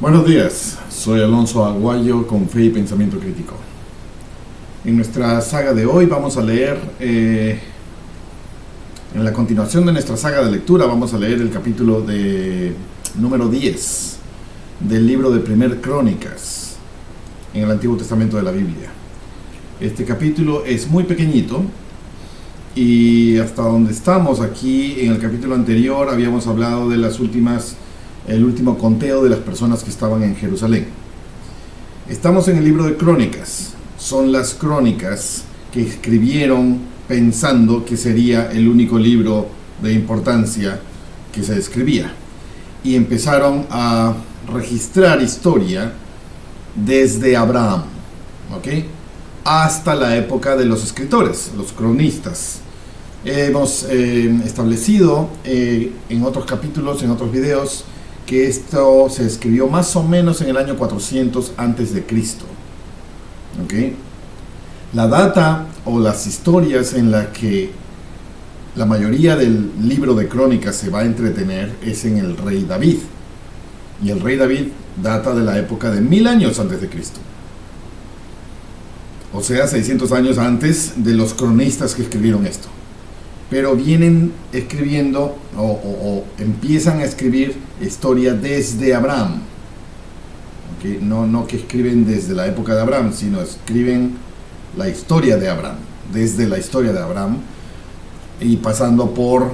Buenos días, soy Alonso Aguayo con Fe y Pensamiento Crítico. En nuestra saga de hoy vamos a leer, en la continuación de nuestra saga de lectura, vamos a leer el capítulo número 10 del libro de Primer Crónicas en el Antiguo Testamento de la Biblia. Este capítulo es muy pequeñito y hasta donde estamos aquí, en el capítulo anterior habíamos hablado de el último conteo de las personas que estaban en Jerusalén. Estamos en el libro de Crónicas. Son las crónicas que escribieron pensando que sería el único libro de importancia que se escribía. Y empezaron a registrar historia desde Abraham, ¿ok?, hasta la época de los escritores, los cronistas. Hemos establecido en otros capítulos, en otros videos, que esto se escribió más o menos en el año 400 antes de Cristo. ¿Okay? La data o las historias en las que la mayoría del libro de Crónicas se va a entretener es en el rey David. Y el rey David data de la época de 1000 años antes de Cristo. O sea, 600 años antes de los cronistas que escribieron esto. Pero vienen escribiendo o empiezan a escribir historia desde Abraham. ¿Okay? No que escriben desde la época de Abraham, sino escriben la historia de Abraham, desde la historia de Abraham, y pasando por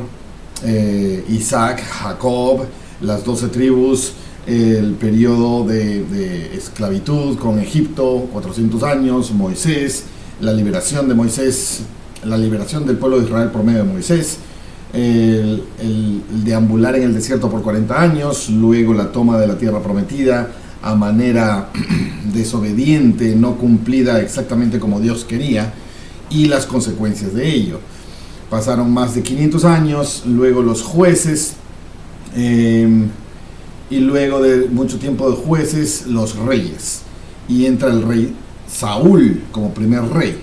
Isaac, Jacob, las 12 tribus, el periodo de esclavitud con Egipto, 400 años, Moisés, la liberación de Moisés, la liberación del pueblo de Israel por medio de Moisés, el deambular en el desierto por 40 años, luego la toma de la tierra prometida a manera desobediente, no cumplida exactamente como Dios quería, y las consecuencias de ello. Pasaron más de 500 años, luego los jueces, y luego de mucho tiempo de jueces, los reyes. Y entra el rey Saúl como primer rey,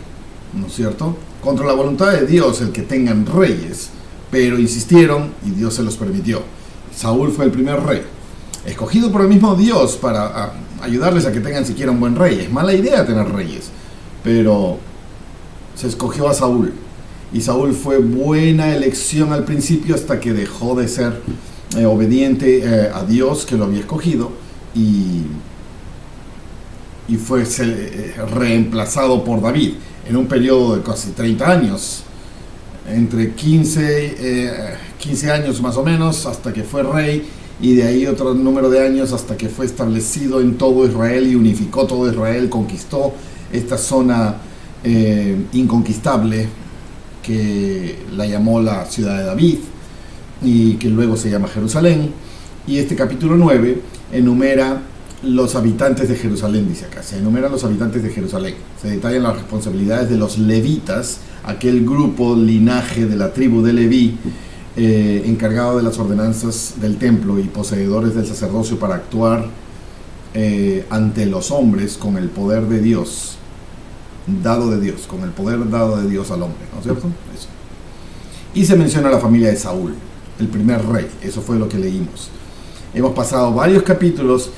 ¿no es cierto?, contra la voluntad de Dios el que tengan reyes, pero insistieron y Dios se los permitió. Saúl fue el primer rey, escogido por el mismo Dios para ayudarles a que tengan siquiera un buen rey. Es mala idea tener reyes, pero se escogió a Saúl, y Saúl fue buena elección al principio hasta que dejó de ser obediente a Dios que lo había escogido, y fue reemplazado por David en un periodo de casi 30 años, entre 15 años más o menos, hasta que fue rey, y de ahí otro número de años hasta que fue establecido en todo Israel y unificó todo Israel, conquistó esta zona inconquistable que la llamó la ciudad de David y que luego se llama Jerusalén. Y este capítulo 9 enumera los habitantes de Jerusalén, dice acá, se enumeran los habitantes de Jerusalén, se detallan las responsabilidades de los levitas, aquel grupo, linaje de la tribu de Leví, encargado de las ordenanzas del templo y poseedores del sacerdocio para actuar ante los hombres con el poder de Dios, con el poder dado de Dios al hombre, ¿no es cierto? Eso. Y se menciona la familia de Saúl, el primer rey. Eso fue lo que leímos. Hemos pasado varios capítulos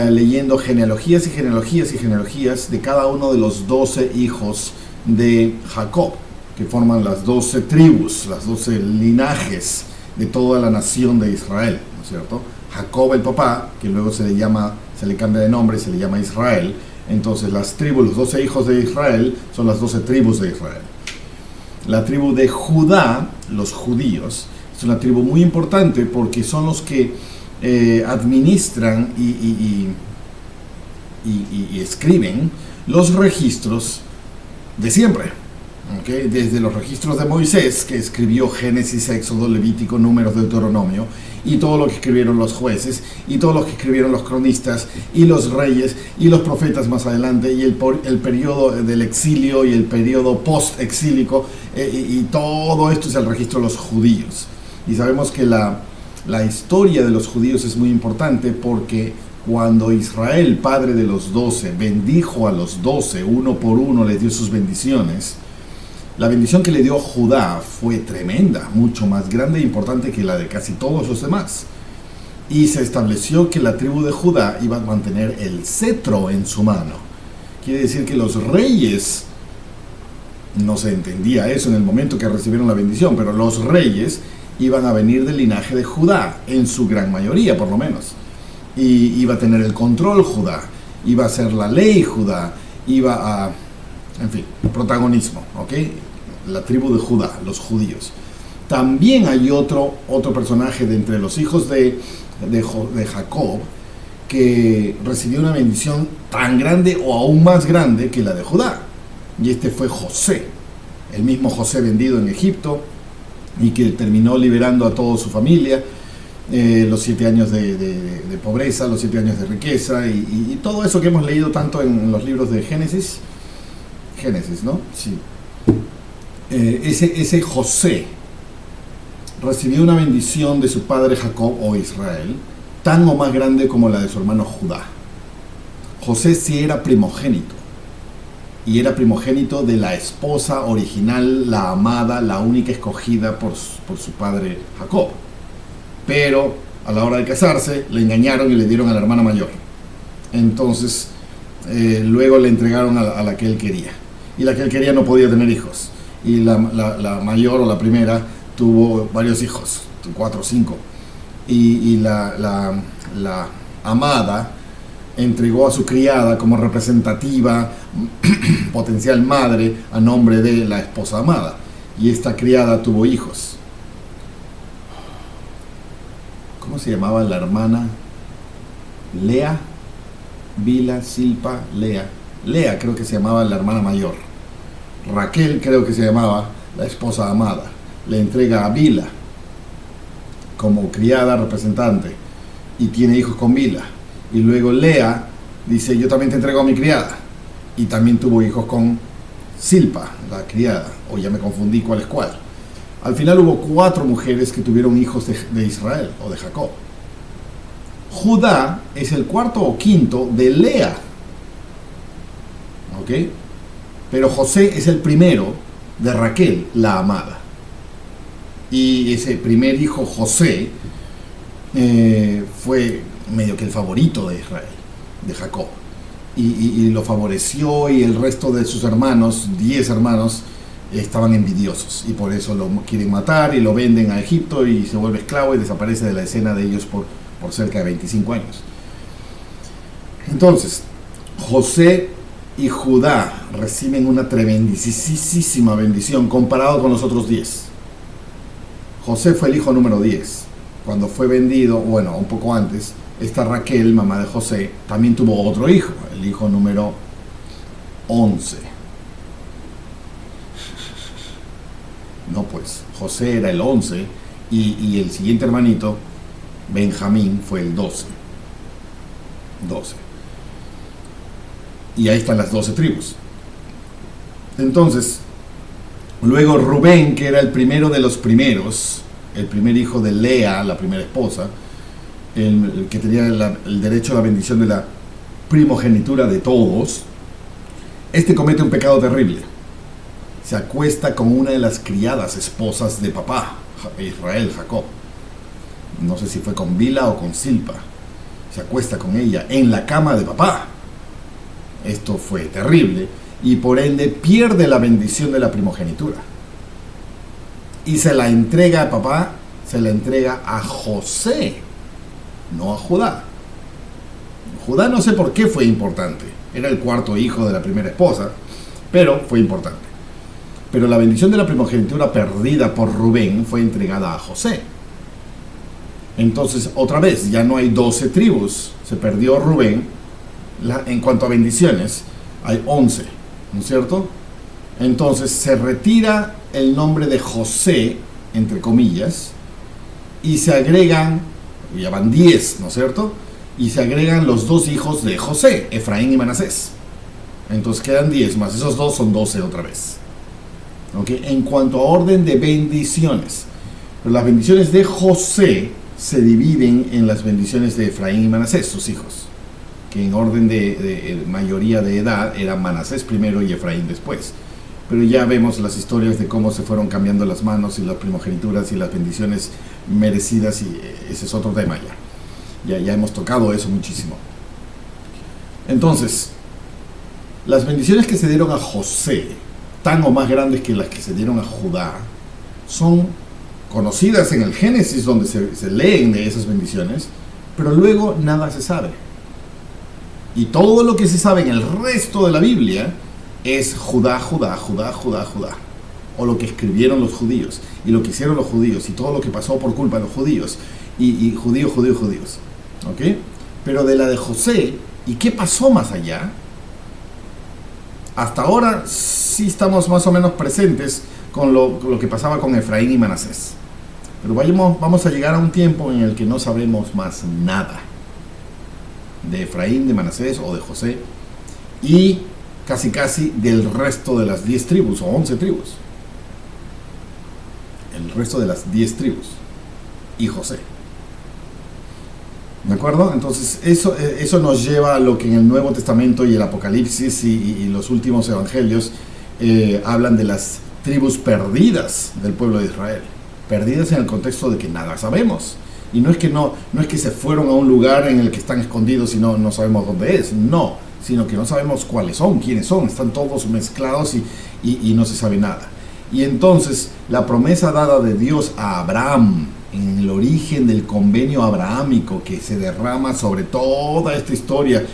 leyendo genealogías y genealogías y genealogías de cada uno de los 12 hijos de Jacob, que forman las 12 tribus, las 12 linajes de toda la nación de Israel, ¿no es cierto? Jacob el papá, que luego se le cambia de nombre, se le llama Israel. Entonces las tribus, los 12 hijos de Israel son las 12 tribus de Israel. La tribu de Judá, los judíos, es una tribu muy importante porque son los que administran y escriben los registros de siempre, ¿okay? Desde los registros de Moisés, que escribió Génesis, Éxodo, Levítico, Números, Deuteronomio, y todo lo que escribieron los jueces, y todo lo que escribieron los cronistas, y los reyes, y los profetas más adelante, y el periodo del exilio, y el periodo post-exílico, y todo esto es el registro de los judíos. Y sabemos que la historia de los judíos es muy importante porque cuando Israel, padre de los 12, bendijo a los 12, uno por uno les dio sus bendiciones, la bendición que le dio Judá fue tremenda, mucho más grande e importante que la de casi todos los demás. y se estableció que la tribu de Judá iba a mantener el cetro en su mano. Quiere decir que los reyes, no se entendía eso en el momento que recibieron la bendición, pero los reyes iban a venir del linaje de Judá, en su gran mayoría por lo menos, y iba a tener el control Judá, iba a ser la ley Judá, iba a, en fin, protagonismo, ¿ok? La tribu de Judá, los judíos. También hay otro personaje de entre los hijos de Jacob que recibió una bendición tan grande o aún más grande que la de Judá, y este fue José, el mismo José vendido en Egipto y que terminó liberando a toda su familia, los 7 años de pobreza, los 7 años de riqueza y todo eso que hemos leído tanto en los libros de Génesis, ¿no? Sí. Ese José recibió una bendición de su padre Jacob o Israel, tan o más grande como la de su hermano Judá. José sí era primogénito, y era primogénito de la esposa original, la amada, la única escogida por su padre Jacob. Pero a la hora de casarse, le engañaron y le dieron a la hermana mayor. Entonces, luego le entregaron a la que él quería. Y la que él quería no podía tener hijos. Y la mayor o la primera tuvo varios hijos, 4 o 5. Y la amada entregó a su criada como representativa, potencial madre, a nombre de la esposa amada. Y esta criada tuvo hijos. ¿Cómo se llamaba la hermana? Lea, Bila, Silpa, Lea. Lea creo que se llamaba la hermana mayor. Raquel creo que se llamaba la esposa amada. Le entrega a Bila como criada representante y tiene hijos con Bila. Y luego Lea dice, yo también te entrego a mi criada. Y también tuvo hijos con Silpa, la criada. O ya me confundí cuál es cuál. Al final hubo 4 mujeres que tuvieron hijos de Israel o de Jacob. Judá es el 4º o 5º de Lea. ¿Ok? Pero José es el primero de Raquel, la amada. Y ese primer hijo, José, fue medio que el favorito de Israel, de Jacob. Y lo favoreció, y el resto de sus hermanos, 10 hermanos, estaban envidiosos. Y por eso lo quieren matar y lo venden a Egipto y se vuelve esclavo y desaparece de la escena de ellos por cerca de 25 años. Entonces, José y Judá reciben una tremendísima bendición comparado con los otros 10. José fue el hijo número 10. Cuando fue vendido, bueno, un poco antes, esta Raquel, mamá de José, también tuvo otro hijo, el hijo número 11. No, pues, José era el 11 y el siguiente hermanito, Benjamín, fue el 12. Y ahí están las 12 tribus. Entonces, luego Rubén, que era el primero de los primeros, el primer hijo de Lea, la primera esposa, el que tenía el derecho a la bendición de la primogenitura de todos, este comete un pecado terrible. Se acuesta con una de las criadas esposas de papá, Israel, Jacob. No sé si fue con Bila o con Silpa. Se acuesta con ella en la cama de papá. Esto fue terrible y por ende pierde la bendición de la primogenitura. Y se la entrega a papá, se la entrega a José, no a Judá. Judá no sé por qué fue importante. Era el 4º hijo de la primera esposa, pero fue importante. Pero la bendición de la primogenitura perdida por Rubén fue entregada a José. Entonces, otra vez, ya no hay 12 tribus. Se perdió Rubén. En cuanto a bendiciones, hay 11, ¿no es cierto? Entonces, se retira el nombre de José, entre comillas, y se agregan, ya van 10, ¿no es cierto? Y se agregan los 2 hijos de José, Efraín y Manasés. Entonces quedan 10 más, esos 2 son 12 otra vez. ¿Okay? En cuanto a orden de bendiciones, las bendiciones de José se dividen en las bendiciones de Efraín y Manasés, sus hijos, que en orden de mayoría de edad eran Manasés primero y Efraín después. Pero ya vemos las historias de cómo se fueron cambiando las manos y las primogenituras y las bendiciones merecidas, y ese es otro tema ya. Ya hemos tocado eso muchísimo. Entonces, las bendiciones que se dieron a José, tan o más grandes que las que se dieron a Judá, son conocidas en el Génesis, donde se leen de esas bendiciones, pero luego nada se sabe. Y todo lo que se sabe en el resto de la Biblia es Judá, Judá, Judá, Judá, Judá. O lo que escribieron los judíos, y lo que hicieron los judíos, y todo lo que pasó por culpa de los judíos, y judíos. ¿Ok? Pero de la de José, ¿y qué pasó más allá? Hasta ahora sí estamos más o menos presentes con lo que pasaba con Efraín y Manasés. Pero vamos a llegar a un tiempo en el que no sabemos más nada de Efraín, de Manasés o de José, y casi del resto de las 10 tribus o 11 tribus. El resto de las 10 tribus y José. ¿De acuerdo? Entonces eso nos lleva a lo que en el Nuevo Testamento y el Apocalipsis y los últimos evangelios hablan de las tribus perdidas del pueblo de Israel. Perdidas en el contexto de que nada sabemos. Y no es que se fueron a un lugar en el que están escondidos y no sabemos dónde es. No, sino que no sabemos cuáles son, quiénes son. Están todos mezclados y no se sabe nada. Y entonces la promesa dada de Dios a Abraham en el origen del convenio abrahámico que se derrama sobre toda esta historia,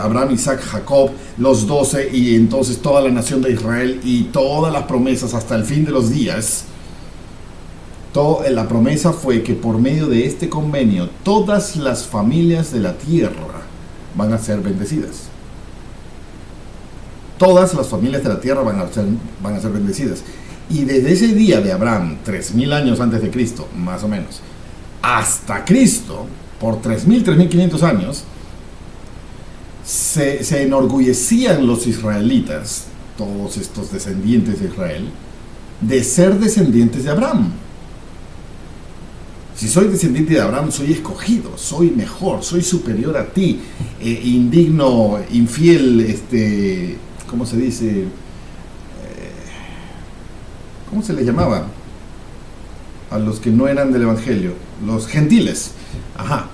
Abraham, Isaac, Jacob, los 12 y entonces toda la nación de Israel y todas las promesas hasta el fin de los días. La promesa fue que por medio de este convenio todas las familias de la tierra van a ser bendecidas. Todas las familias de la tierra van a ser bendecidas. Y desde ese día de Abraham, 3000 años antes de Cristo, más o menos, hasta Cristo, por 3500 años, se enorgullecían los israelitas, todos estos descendientes de Israel, de ser descendientes de Abraham. Si soy descendiente de Abraham, soy escogido, soy mejor, soy superior a ti, indigno, infiel, ¿cómo se dice? ¿Cómo se les llamaba? A los que no eran del Evangelio, los gentiles. Ajá.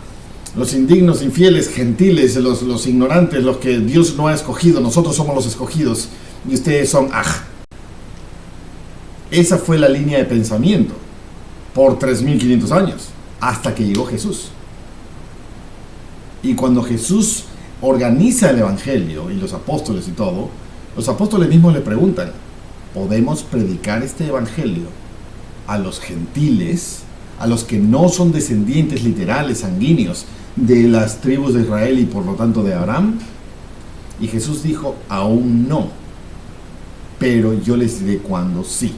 Los indignos, infieles, gentiles, los ignorantes, los que Dios no ha escogido, nosotros somos los escogidos y ustedes son Esa fue la línea de pensamiento por 3500 años, hasta que llegó Jesús. Y cuando Jesús organiza el Evangelio y los apóstoles y todo, los apóstoles mismos le preguntan: ¿podemos predicar este Evangelio a los gentiles, a los que no son descendientes literales, sanguíneos de las tribus de Israel y por lo tanto de Abraham? Y Jesús dijo: aún no, pero yo les diré cuándo sí.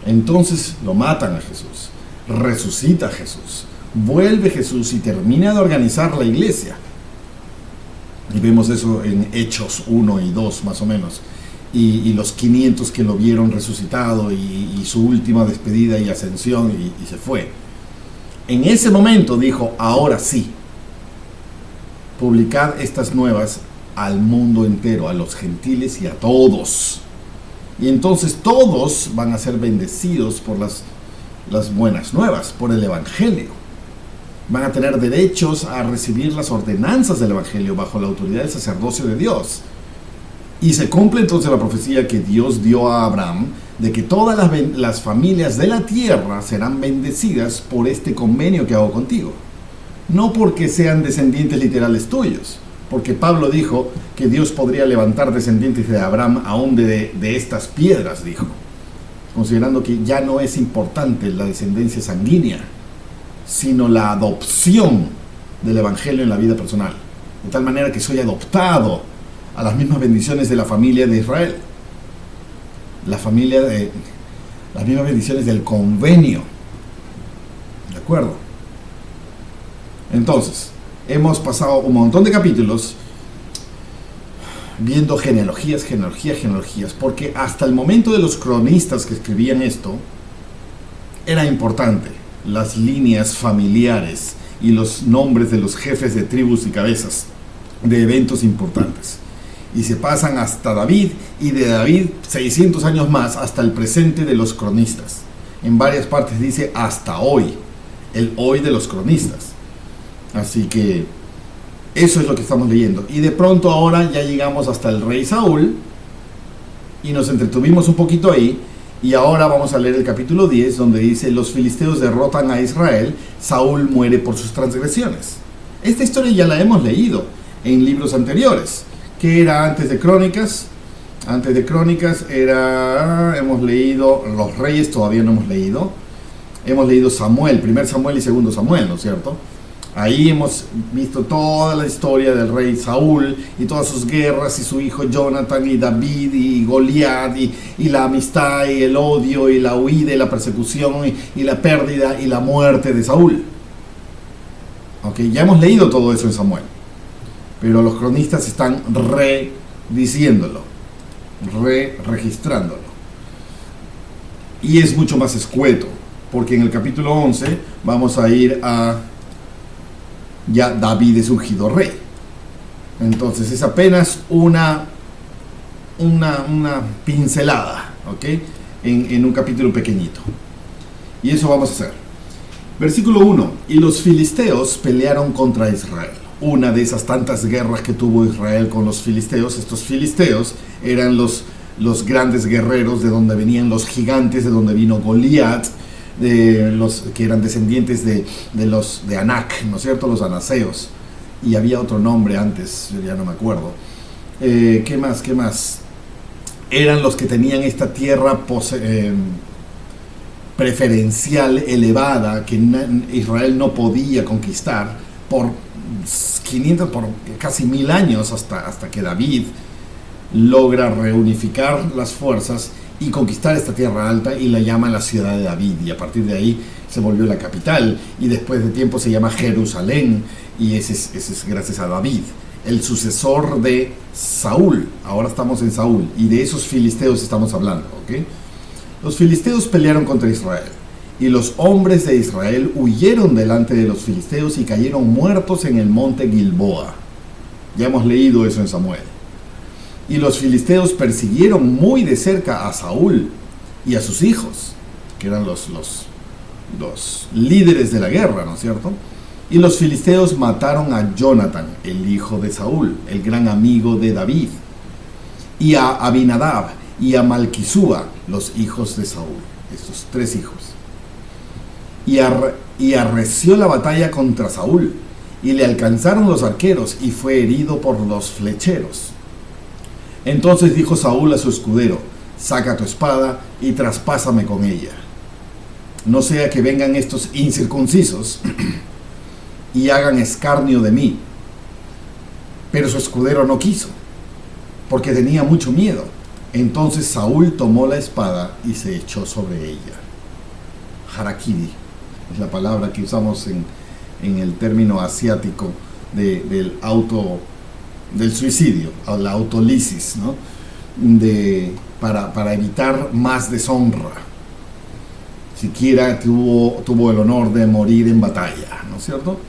Entonces lo matan a Jesús, resucita a Jesús, vuelve Jesús y termina de organizar la iglesia. Y vemos eso en Hechos 1 y 2 más o menos. Y los 500 que lo vieron resucitado y su última despedida y ascensión y se fue. En ese momento dijo: ahora sí, publicad estas nuevas al mundo entero, a los gentiles y a todos. Y entonces todos van a ser bendecidos por las buenas nuevas, por el Evangelio. Van a tener derechos a recibir las ordenanzas del Evangelio bajo la autoridad del sacerdocio de Dios. Y se cumple entonces la profecía que Dios dio a Abraham de que todas las familias de la tierra serán bendecidas por este convenio que hago contigo. No porque sean descendientes literales tuyos, porque Pablo dijo que Dios podría levantar descendientes de Abraham aún de estas piedras, dijo, considerando que ya no es importante la descendencia sanguínea, sino la adopción del Evangelio en la vida personal, de tal manera que soy adoptado a las mismas bendiciones de la familia de Israel, las mismas bendiciones del convenio. ¿De acuerdo? Entonces, hemos pasado un montón de capítulos viendo genealogías, porque hasta el momento de los cronistas que escribían esto, era importante las líneas familiares y los nombres de los jefes de tribus y cabezas de eventos importantes. Y se pasan hasta David, y de David 600 años más hasta el presente de los cronistas. En varias partes dice hasta hoy, el hoy de los cronistas. Así que eso es lo que estamos leyendo. Y de pronto ahora ya llegamos hasta el rey Saúl y nos entretuvimos un poquito ahí. Y ahora vamos a leer el capítulo 10, donde dice: los filisteos derrotan a Israel, Saúl muere por sus transgresiones. Esta historia ya la hemos leído en libros anteriores, que era antes de Crónicas. Antes de Crónicas hemos leído los reyes, todavía no hemos leído. Hemos leído Samuel, 1 Samuel y 2 Samuel, ¿no es cierto? Ahí hemos visto toda la historia del rey Saúl y todas sus guerras, y su hijo Jonathan, y David, y Goliat, y la amistad, y el odio, y la huida, y la persecución, y la pérdida, y la muerte de Saúl. Okay, ya hemos leído todo eso en Samuel, pero los cronistas están rediciéndolo, registrándolo. Y es mucho más escueto, porque en el capítulo 11 vamos a ir a... ya David es ungido rey. Entonces es apenas una pincelada, ¿ok? En un capítulo pequeñito. Y eso vamos a hacer. Versículo 1. Y los filisteos pelearon contra Israel. Una de esas tantas guerras que tuvo Israel con los filisteos. Estos filisteos eran los grandes guerreros, de donde venían los gigantes, de donde vino Goliat, de los que eran descendientes de Anac, ¿no es cierto? Los anaseos. Y había otro nombre antes, yo ya no me acuerdo. ¿Qué más? Eran los que tenían esta tierra preferencial elevada que Israel no podía conquistar por casi 1000 años, hasta que David logra reunificar las fuerzas y conquistar esta tierra alta, y la llama la ciudad de David, y a partir de ahí se volvió la capital, y después de tiempo se llama Jerusalén, y ese es gracias a David, el sucesor de Saúl. Ahora estamos en Saúl, y de esos filisteos estamos hablando, ¿ok? Los filisteos pelearon contra Israel, y los hombres de Israel huyeron delante de los filisteos y cayeron muertos en el monte Gilboa. Ya hemos leído eso en Samuel. Y los filisteos persiguieron muy de cerca a Saúl y a sus hijos, que eran los líderes de la guerra, ¿no es cierto? Y los filisteos mataron a Jonathan, el hijo de Saúl, el gran amigo de David, y a Abinadab y a Malquisúa, los hijos de Saúl, estos 3 hijos. Y arreció la batalla contra Saúl, y le alcanzaron los arqueros, y fue herido por los flecheros. Entonces dijo Saúl a su escudero: saca tu espada y traspásame con ella, no sea que vengan estos incircuncisos y hagan escarnio de mí. Pero su escudero no quiso, porque tenía mucho miedo. Entonces Saúl tomó la espada y se echó sobre ella. Harakiri es la palabra que usamos en el término asiático del suicidio, o la autolisis, ¿no? Para evitar más deshonra. Siquiera tuvo el honor de morir en batalla, ¿no es cierto?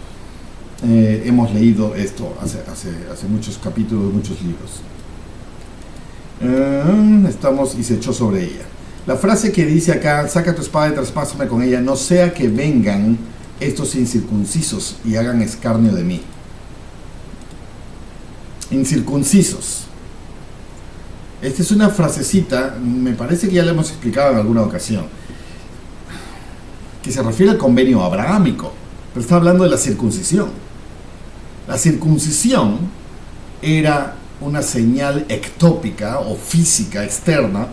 Hemos leído esto hace muchos capítulos, muchos libros. Y se echó sobre ella. La frase que dice acá: saca tu espada y traspásame con ella, no sea que vengan estos incircuncisos y hagan escarnio de mí. Incircuncisos. Esta es una frasecita, me parece que ya la hemos explicado en alguna ocasión, que se refiere al convenio abrahámico, pero está hablando de la circuncisión. La circuncisión era una señal ectópica o física externa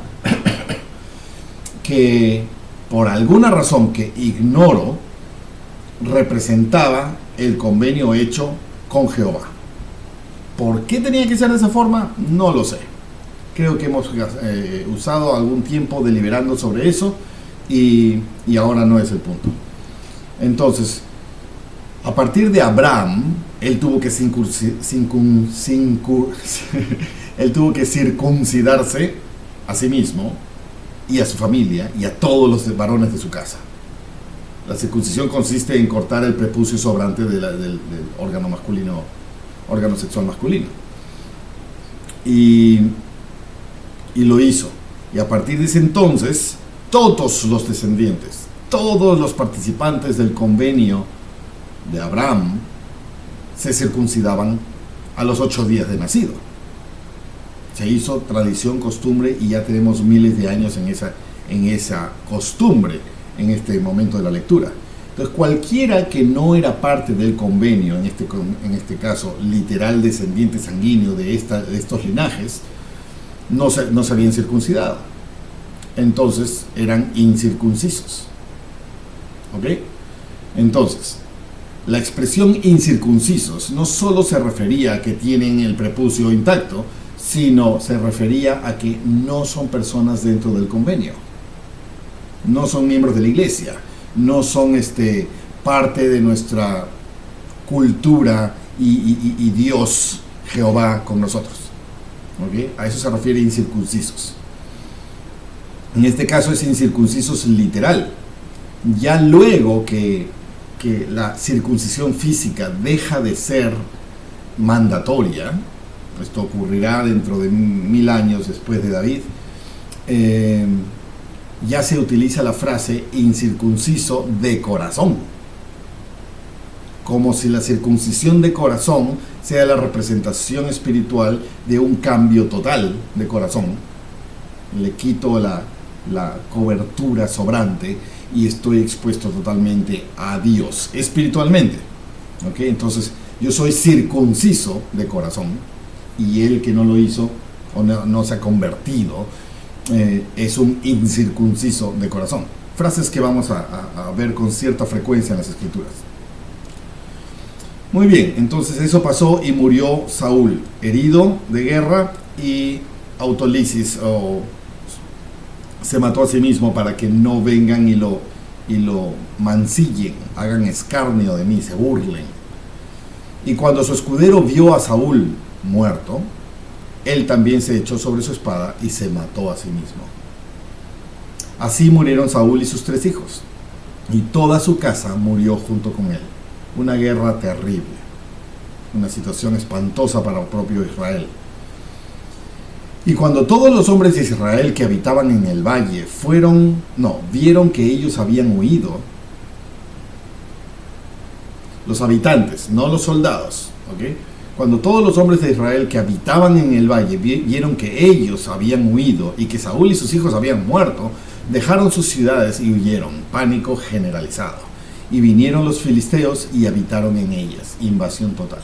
que, por alguna razón que ignoro, representaba el convenio hecho con Jehová. ¿Por qué tenía que ser de esa forma? No lo sé. Creo que hemos usado algún tiempo deliberando sobre eso y ahora no es el punto. Entonces, a partir de Abraham, él tuvo que él tuvo que circuncidarse a sí mismo y a su familia y a todos los varones de su casa. La circuncisión consiste en cortar el prepucio sobrante del órgano masculino, órgano sexual masculino. Y lo hizo. Y a partir de ese entonces, todos los descendientes, todos los participantes del convenio de Abraham se circuncidaban a los 8 días de nacido. Se hizo tradición, costumbre, y ya tenemos miles de años en esa costumbre en este momento de la lectura. Entonces, cualquiera que no era parte del convenio, en este caso literal descendiente sanguíneo de estos linajes, no se habían circuncidado. Entonces eran incircuncisos. ¿Ok? Entonces, la expresión incircuncisos no solo se refería a que tienen el prepucio intacto, sino se refería a que no son personas dentro del convenio, no son miembros de la iglesia, no son parte de nuestra cultura y Dios Jehová con nosotros. ¿Okay? A eso se refiere incircuncisos. En este caso es incircuncisos literal. Ya luego que la circuncisión física deja de ser mandatoria, esto ocurrirá dentro de 1000 años después de David, ya se utiliza la frase incircunciso de corazón, como si la circuncisión de corazón sea la representación espiritual de un cambio total de corazón. Le quito la cobertura sobrante y estoy expuesto totalmente a Dios espiritualmente. ¿Okay? Entonces yo soy circunciso de corazón, y el que no lo hizo o no se ha convertido es un incircunciso de corazón. Frases que vamos a ver con cierta frecuencia en las escrituras. Muy bien, entonces eso pasó y murió Saúl, herido de guerra y autolisis, o se mató a sí mismo para que no vengan y lo mancillen, hagan escarnio de mí, se burlen. Y cuando su escudero vio a Saúl muerto, él también se echó sobre su espada y se mató a sí mismo. Así murieron Saúl y sus 3 hijos, y toda su casa murió junto con él. Una guerra terrible, una situación espantosa para el propio Israel. Y cuando todos los hombres de Israel que habitaban en el valle vieron que ellos habían huido, los habitantes, no los soldados, ¿ok? Cuando todos los hombres de Israel que habitaban en el valle vieron que ellos habían huido y que Saúl y sus hijos habían muerto, dejaron sus ciudades y huyeron, pánico generalizado. Y vinieron los filisteos y habitaron en ellas, invasión total.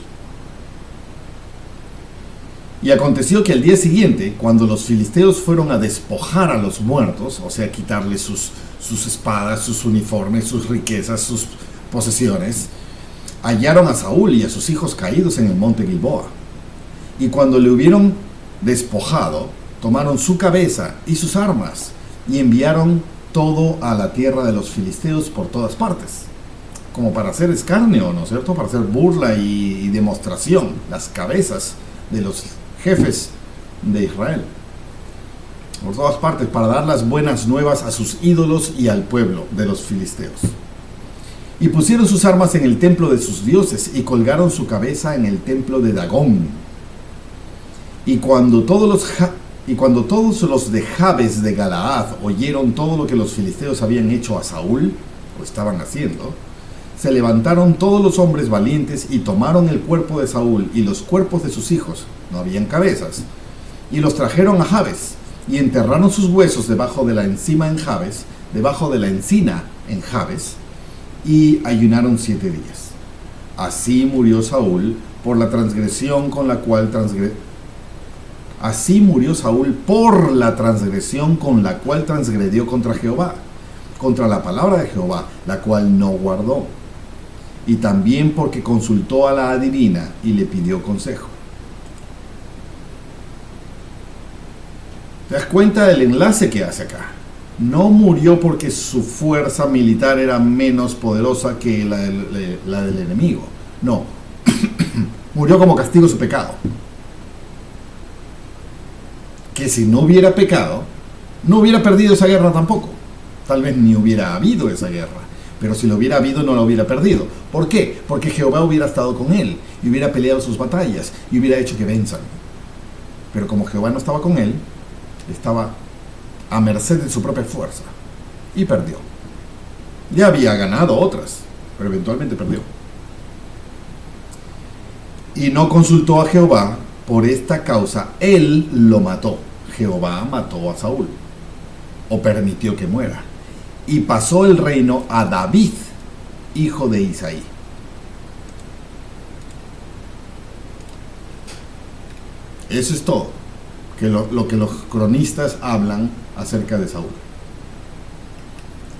Y aconteció que al día siguiente, cuando los filisteos fueron a despojar a los muertos, o sea, quitarles sus espadas, sus uniformes, sus riquezas, sus posesiones, hallaron a Saúl y a sus hijos caídos en el monte Gilboa. Y cuando le hubieron despojado, tomaron su cabeza y sus armas y enviaron todo a la tierra de los filisteos por todas partes, como para hacer escarnio, ¿no es cierto? Para hacer burla y demostración, las cabezas de los jefes de Israel, por todas partes, para dar las buenas nuevas a sus ídolos y al pueblo de los filisteos. Y pusieron sus armas en el templo de sus dioses y colgaron su cabeza en el templo de Dagón. Y cuando todos los de Jabes de Galaad oyeron todo lo que los filisteos habían hecho a Saúl, o estaban haciendo, se levantaron todos los hombres valientes y tomaron el cuerpo de Saúl y los cuerpos de sus hijos, no habían cabezas, y los trajeron a Jabes, y enterraron sus huesos debajo de la encina en Jabes, y ayunaron 7 días. Así murió Saúl por la transgresión con la cual transgredió contra Jehová, contra la palabra de Jehová, la cual no guardó, y también porque consultó a la adivina y le pidió consejo. ¿Te das cuenta del enlace que hace acá? No murió porque su fuerza militar era menos poderosa que la del enemigo. No. Murió como castigo de su pecado. Que si no hubiera pecado, no hubiera perdido esa guerra tampoco. Tal vez ni hubiera habido esa guerra. Pero si lo hubiera habido, no la hubiera perdido. ¿Por qué? Porque Jehová hubiera estado con él y hubiera peleado sus batallas y hubiera hecho que venzan. Pero como Jehová no estaba con él, estaba a merced de su propia fuerza y perdió. Ya había ganado otras, pero eventualmente perdió. y no consultó a Jehová. Por esta causa él lo mató. Jehová mató a Saúl, o permitió que muera, y pasó el reino a David, hijo de Isaí. Eso es todo lo que los cronistas hablan acerca de Saúl.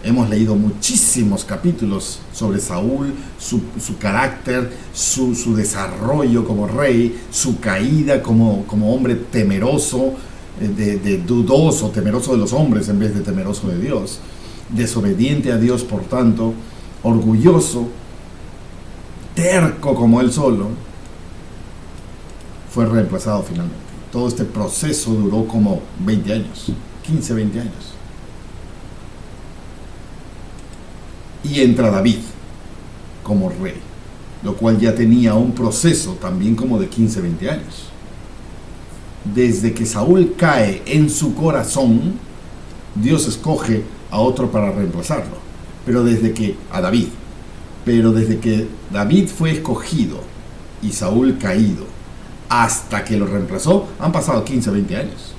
Hemos leído muchísimos capítulos sobre Saúl, su carácter, su desarrollo como rey, su caída como hombre temeroso, dudoso, temeroso de los hombres en vez de temeroso de Dios, desobediente a Dios, por tanto, orgulloso, terco como él solo. Fue reemplazado finalmente. Todo este proceso duró como 20 años, 15, 20 años. Y entra David como rey, lo cual ya tenía un proceso también como de 15, 20 años. Desde que Saúl cae en su corazón, Dios escoge a otro para reemplazarlo. Pero desde que David fue escogido y Saúl caído, hasta que lo reemplazó, han pasado 15, 20 años.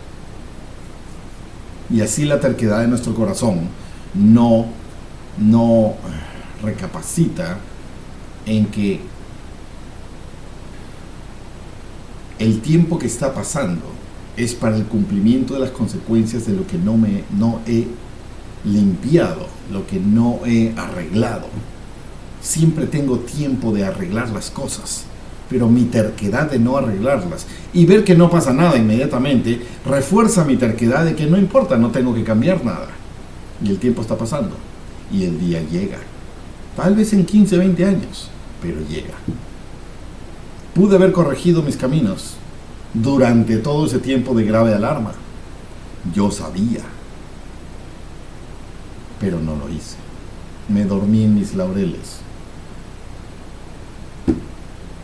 Y así la terquedad de nuestro corazón no recapacita en que el tiempo que está pasando es para el cumplimiento de las consecuencias de lo que no he limpiado, lo que no he arreglado. Siempre tengo tiempo de arreglar las cosas, pero mi terquedad de no arreglarlas y ver que no pasa nada inmediatamente refuerza mi terquedad de que no importa, no tengo que cambiar nada. Y el tiempo está pasando y el día llega, tal vez en 15, 20 años, pero llega. Pude haber corregido mis caminos durante todo ese tiempo de grave alarma. Yo sabía, pero no lo hice. Me dormí en mis laureles.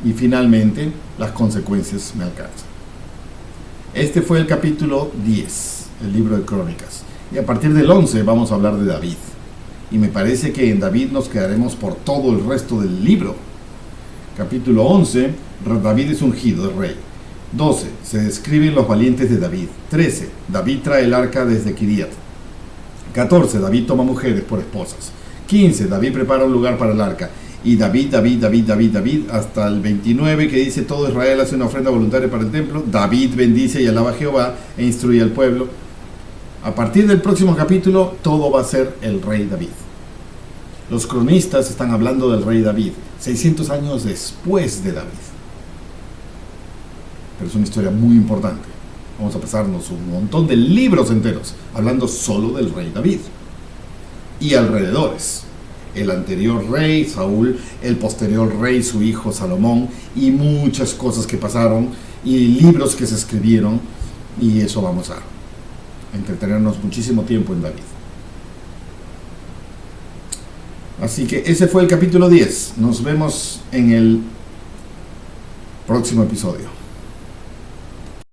Y finalmente, las consecuencias me alcanzan. Este fue el capítulo 10, el libro de Crónicas. Y a partir del 11 vamos a hablar de David. Y me parece que en David nos quedaremos por todo el resto del libro. Capítulo 11, David es ungido de rey. 12, se describen los valientes de David. 13, David trae el arca desde Kiriat. 14, David toma mujeres por esposas. 15, David prepara un lugar para el arca. Y David, hasta el 29 que dice, todo Israel hace una ofrenda voluntaria para el templo. David bendice y alaba a Jehová e instruye al pueblo. A partir del próximo capítulo, todo va a ser el rey David. Los cronistas están hablando del rey David, 600 años después de David. Pero es una historia muy importante. Vamos a pasarnos un montón de libros enteros hablando solo del rey David. Y alrededores. El anterior rey, Saúl, el posterior rey, su hijo Salomón, y muchas cosas que pasaron, y libros que se escribieron, y eso vamos a entretenernos muchísimo tiempo en David. Así que ese fue el capítulo 10. Nos vemos en el próximo episodio.